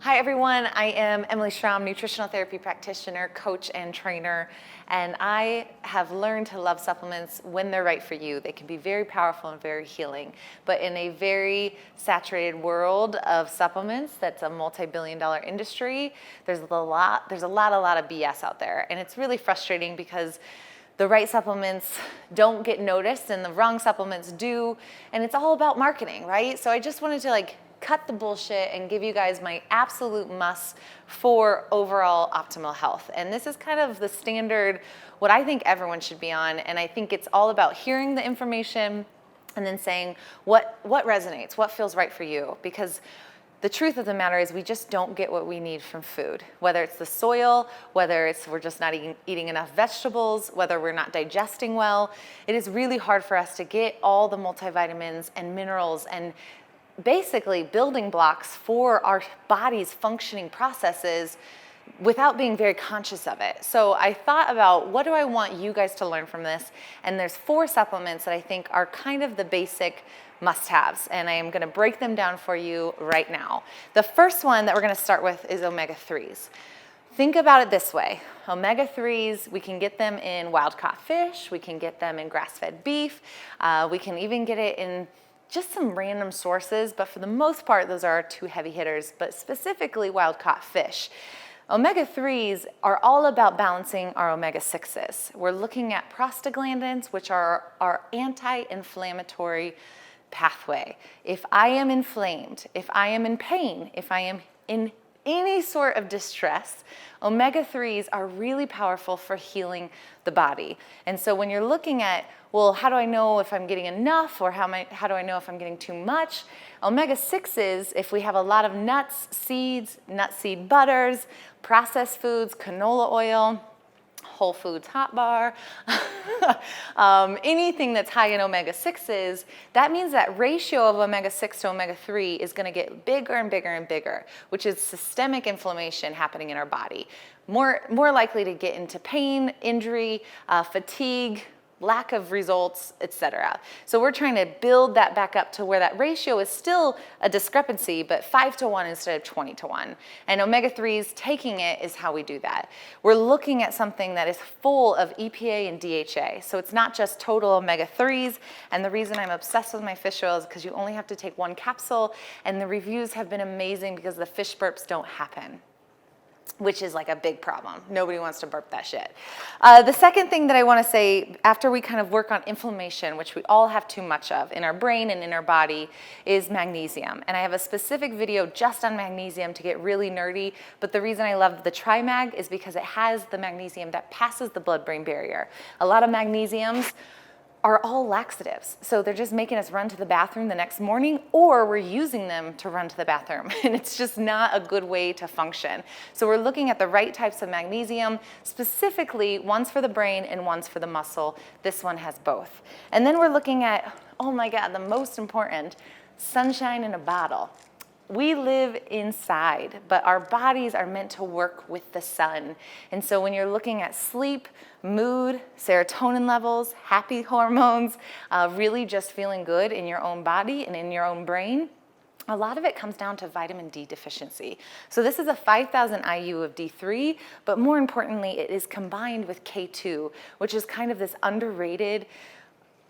Hi everyone, I am Emily Schramm, nutritional therapy practitioner, coach, and trainer, and I have learned to love supplements when they're right for you. They can be very powerful and very healing, but in a very saturated world of supplements that's a multi-billion-dollar industry, there's a lot of BS out there, and it's really frustrating because the right supplements don't get noticed and the wrong supplements do, and it's all about marketing, right? So I just wanted to cut the bullshit and give you guys my absolute must for overall optimal health. And this is kind of the standard, what I think everyone should be on, and I think it's all about hearing the information and then saying what resonates, what feels right for you, because the truth of the matter is we just don't get what we need from food, whether it's the soil, whether it's we're just not eating enough vegetables, whether we're not digesting well. It is really hard for us to get all the multivitamins and minerals and basically building blocks for our body's functioning processes without being very conscious of it. So I thought about what do I want you guys to learn from this, and there's 4 supplements that I think are kind of the basic must-haves, and I am gonna break them down for you right now. The first one that we're gonna start with is omega-3s. Think about it this way. Omega-3s, we can get them in wild-caught fish, we can get them in grass-fed beef, we can even get it in just some random sources, but for the most part, those are our 2 heavy hitters, but specifically wild-caught fish. Omega-3s are all about balancing our omega-6s. We're looking at prostaglandins, which are our anti-inflammatory pathway. If I am inflamed, if I am in pain, if I am in any sort of distress, omega-3s are really powerful for healing the body. And so when you're looking at, well, how do I know if I'm getting enough, or how do I know if I'm getting too much? Omega-6s, if we have a lot of nuts, seeds, nut seed butters, processed foods, canola oil, Whole Foods hot bar, anything that's high in omega-6s, that means that ratio of omega-6 to omega-3 is gonna get bigger and bigger and bigger, which is systemic inflammation happening in our body. More likely to get into pain, injury, fatigue, lack of results, etc. So we're trying to build that back up to where that ratio is still a discrepancy, but 5-to-1 instead of 20-to-1. And omega-3s, taking it is how we do that. We're looking at something that is full of EPA and DHA. So it's not just total omega-3s. And the reason I'm obsessed with my fish oil is because you only have to take 1 capsule, and the reviews have been amazing because the fish burps don't happen, which is like a big problem. Nobody wants to burp that shit. The second thing that I wanna say, after we kind of work on inflammation, which we all have too much of in our brain and in our body, is magnesium. And I have a specific video just on magnesium to get really nerdy, but the reason I love the TriMag is because it has the magnesium that passes the blood-brain barrier. A lot of magnesiums are all laxatives. So they're just making us run to the bathroom the next morning, or we're using them to run to the bathroom. And it's just not a good way to function. So we're looking at the right types of magnesium, specifically one's for the brain and one's for the muscle. This one has both. And then we're looking at, oh my God, the most important, sunshine in a bottle. We live inside, but our bodies are meant to work with the sun. And so when you're looking at sleep, mood, serotonin levels, happy hormones, really just feeling good in your own body and in your own brain, a lot of it comes down to vitamin D deficiency. So this is a 5,000 IU of D3, but more importantly, it is combined with K2, which is kind of this underrated,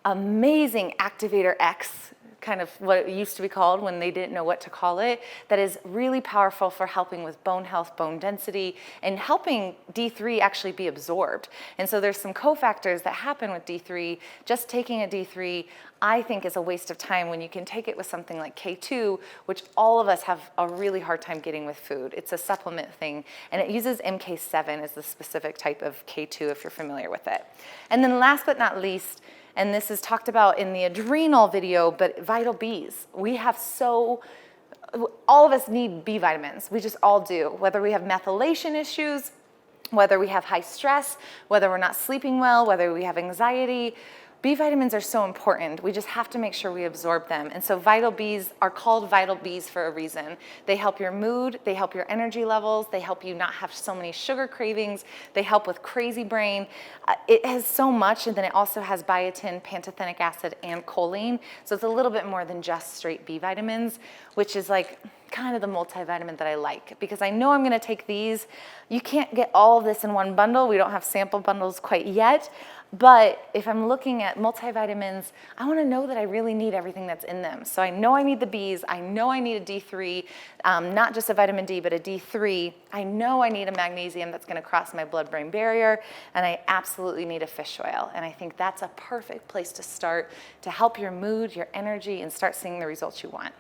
amazing activator X, kind of what it used to be called when they didn't know what to call it, that is really powerful for helping with bone health, bone density, and helping D3 actually be absorbed. And so there's some cofactors that happen with D3. Just taking a D3, I think, is a waste of time when you can take it with something like K2, which all of us have a really hard time getting with food. It's a supplement thing, and it uses MK7 as the specific type of K2 if you're familiar with it. And then last but not least, and this is talked about in the adrenal video, but Vital Bs. All of us need B vitamins. We just all do. Whether we have methylation issues, whether we have high stress, whether we're not sleeping well, whether we have anxiety, B vitamins are so important. We just have to make sure we absorb them. And so Vital Bs are called Vital Bs for a reason. They help your mood, they help your energy levels, they help you not have so many sugar cravings, they help with crazy brain. It has so much, and then it also has biotin, pantothenic acid, and choline. So it's a little bit more than just straight B vitamins, which is like kind of the multivitamin that I like, because I know I'm going to take these. You can't get all of this in one bundle. We don't have sample bundles quite yet. But if I'm looking at multivitamins, I want to know that I really need everything that's in them. So I know I need the Bs. I know I need a D3, not just a vitamin D, but a D3. I know I need a magnesium that's going to cross my blood-brain barrier. And I absolutely need a fish oil. And I think that's a perfect place to start to help your mood, your energy, and start seeing the results you want.